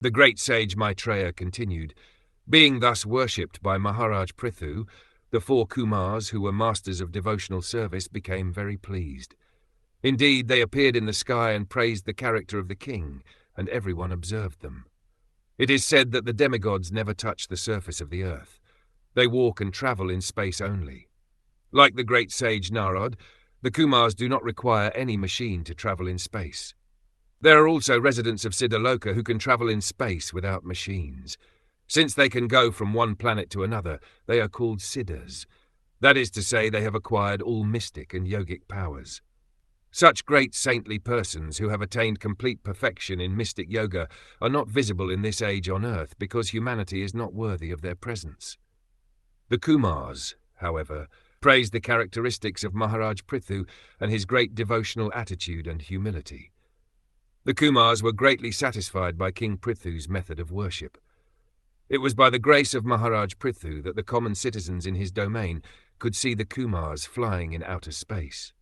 The great sage Maitreya continued, "Being thus worshipped by Maharaj Prthu, the 4 Kumars who were masters of devotional service became very pleased. Indeed, they appeared in the sky and praised the character of the king, and everyone observed them. It is said that the demigods never touch the surface of the earth. They walk and travel in space only. Like the great sage Narad, the Kumars do not require any machine to travel in space. There are also residents of Siddhaloka who can travel in space without machines. Since they can go from one planet to another, they are called Siddhas. That is to say, they have acquired all mystic and yogic powers. Such great saintly persons who have attained complete perfection in mystic yoga are not visible in this age on earth because humanity is not worthy of their presence." The Kumars, however, praised the characteristics of Maharaj Prthu and his great devotional attitude and humility. The Kumars were greatly satisfied by King Prithu's method of worship. It was by the grace of Maharaj Prthu that the common citizens in his domain could see the Kumars flying in outer space.